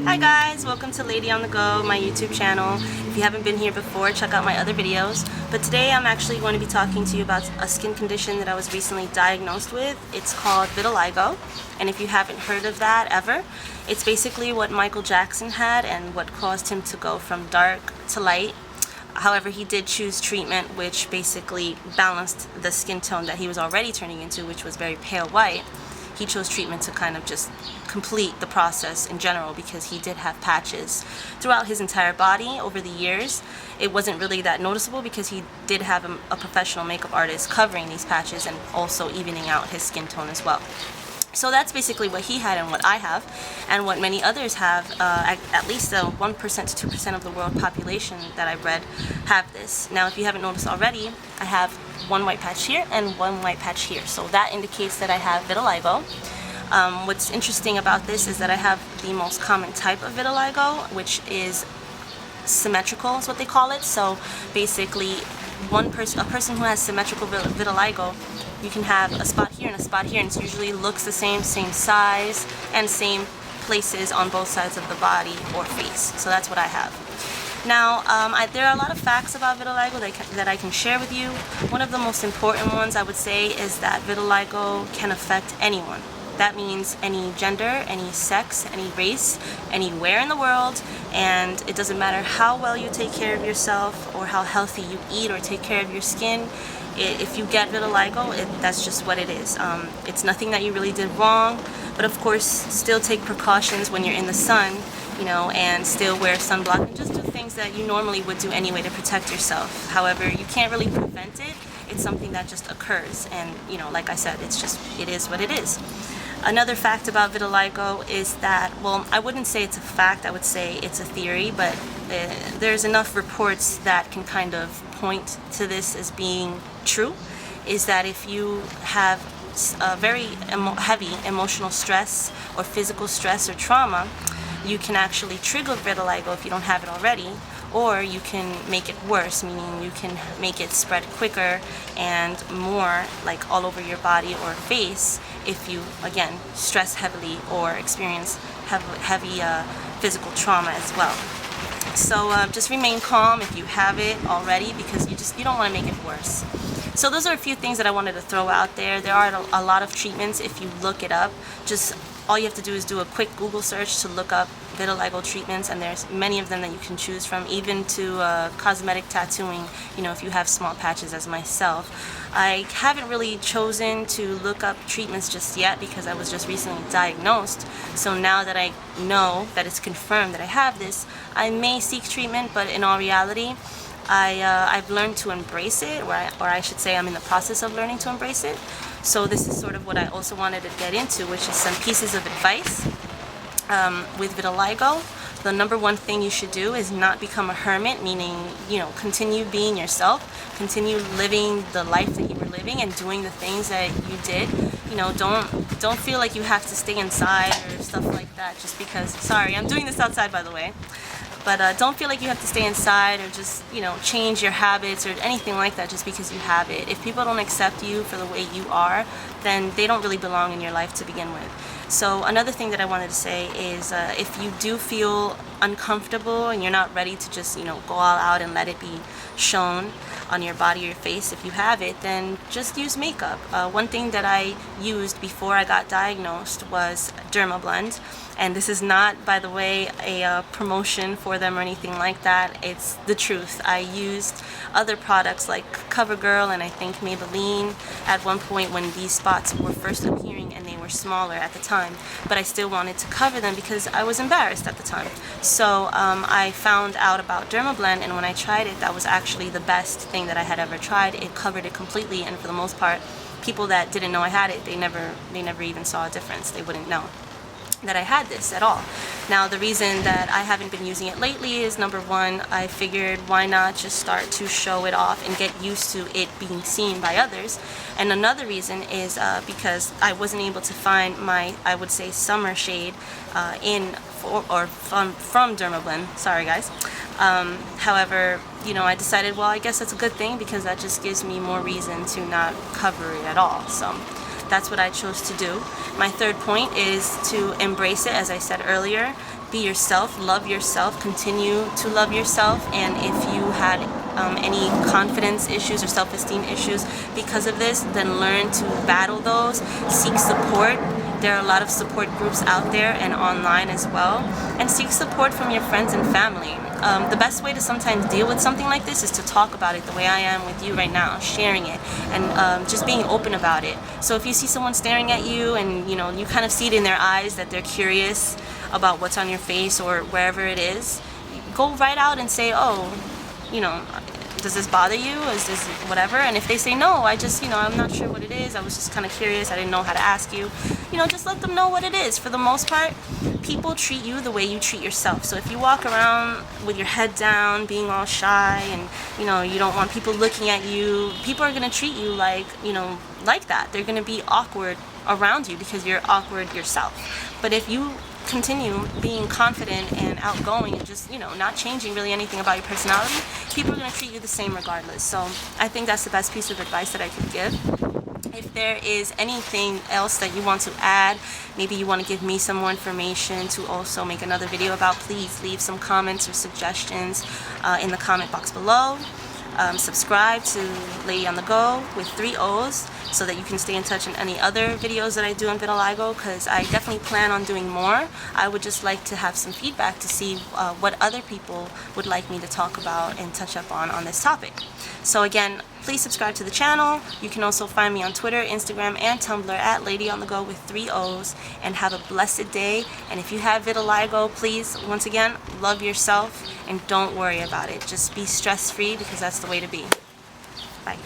Hi guys, welcome to Lady on the Go, my YouTube channel. If you haven't been here before, check out my other videos. But today I'm actually going to be talking to you about a skin condition that I was recently diagnosed with. It's called vitiligo, and if you haven't heard of that ever, it's basically what Michael Jackson had and what caused him to go from dark to light. However, he did choose treatment which basically balanced the skin tone that he was already turning into, which was very pale white. He chose treatment to kind of just complete the process in general because he did have patches throughout his entire body over the years. It wasn't really that noticeable because he did have a professional makeup artist covering these patches and also evening out his skin tone as well. So that's basically what he had and what I have, and what many others have. At least 1% to 2% of the world population that I've read have this. Now, if you haven't noticed already, I have one white patch here and one white patch here. So that indicates that I have vitiligo. What's interesting about this is that I have the most common type of vitiligo, which is symmetrical is what they call it. So basically, a person who has symmetrical vitiligo, you can have a spot here and a spot here, and it usually looks the same size, and same places on both sides of the body or face. So that's what I have. Now, there are a lot of facts about vitiligo that I can share with you. One of the most important ones I would say is that vitiligo can affect anyone. That means any gender, any sex, any race, anywhere in the world, and it doesn't matter how well you take care of yourself or how healthy you eat or take care of your skin. If you get vitiligo, that's just what it is. It's nothing that you really did wrong, but of course still take precautions when you're in the sun, and still wear sunblock and just do things that you normally would do anyway to protect yourself. However, you can't really prevent it. It's something that just occurs, and like I said, it is what it is. Another fact about vitiligo is that, well, I wouldn't say it's a fact, I would say it's a theory, but there's enough reports that can kind of point to this as being true, is that if you have a very heavy emotional stress or physical stress or trauma, you can actually trigger vitiligo if you don't have it already, or you can make it worse, meaning you can make it spread quicker and more, like all over your body or face, if you, again, stress heavily or experience heavy physical trauma as well. So just remain calm if you have it already, because you don't want to make it worse. So those are a few things that I wanted to throw out there. There are a lot of treatments if you look it up. Just all you have to do is do a quick Google search to look up vitiligo treatments, and there's many of them that you can choose from, even to cosmetic tattooing, if you have small patches as myself. I haven't really chosen to look up treatments just yet because I was just recently diagnosed. So now that I know that it's confirmed that I have this, I may seek treatment, but in all reality, I've learned to embrace it, or I should say I'm in the process of learning to embrace it. So this is sort of what I also wanted to get into, which is some pieces of advice with vitiligo. The number one thing you should do is not become a hermit, meaning, continue being yourself, continue living the life that you were living and doing the things that you did. Don't feel like you have to stay inside or stuff like that just because, sorry, I'm doing this outside by the way. But don't feel like you have to stay inside or just, change your habits or anything like that just because you have it. If people don't accept you for the way you are, then they don't really belong in your life to begin with. So another thing that I wanted to say is if you do feel uncomfortable and you're not ready to just, go all out and let it be shown on your body or your face, if you have it, then just use makeup. One thing that I used before I got diagnosed was Dermablend, and this is not, by the way, a promotion for them or anything like that. It's the truth. I used other products like CoverGirl and I think Maybelline at one point when these spots were first appearing, and they were smaller at the time, but I still wanted to cover them because I was embarrassed at the time. So I found out about Dermablend, and when I tried it, that was actually the best thing that I had ever tried. It covered it completely, and for the most part, people that didn't know I had it, they never even saw a difference. They wouldn't know that I had this at all. Now, the reason that I haven't been using it lately is, number one, I figured why not just start to show it off and get used to it being seen by others. And another reason is because I wasn't able to find my, I would say, summer shade from Dermablend. Sorry guys. However, I decided, well, I guess that's a good thing because that just gives me more reason to not cover it at all. So that's what I chose to do. My third point is to embrace it, as I said earlier. be yourself, love yourself, continue to love yourself, and if you had any confidence issues or self-esteem issues because of this, then learn to battle those, seek support. There are a lot of support groups out there and online as well, and seek support from your friends and family. The best way to sometimes deal with something like this is to talk about it the way I am with you right now, sharing it, and just being open about it. So if you see someone staring at you and you kind of see it in their eyes that they're curious about what's on your face or wherever it is, go right out and say, oh, does this bother you? Is this whatever? And if they say no, I just, I'm not sure what it is. I was just kind of curious. I didn't know how to ask you. Just let them know what it is. For the most part, people treat you the way you treat yourself. So if you walk around with your head down, being all shy, and you don't want people looking at you, people are going to treat you like, like that. They're going to be awkward around you because you're awkward yourself. But if you continue being confident and outgoing and just not changing really anything about your personality, people are going to treat you the same regardless. So I think that's the best piece of advice that I could give. If there is anything else that you want to add, maybe you want to give me some more information to also make another video about, please leave some comments or suggestions in the comment box below. Subscribe to Lady on the Go with 3 O's so that you can stay in touch in any other videos that I do on vitiligo, because I definitely plan on doing more. I would just like to have some feedback to see what other people would like me to talk about and touch up on this topic. So again, please subscribe to the channel. You can also find me on Twitter, Instagram, and Tumblr at LadyOnTheGooo with 3 O's, and have a blessed day. And if you have vitiligo, please, once again, love yourself and don't worry about it. Just be stress-free, because that's the way to be. Bye.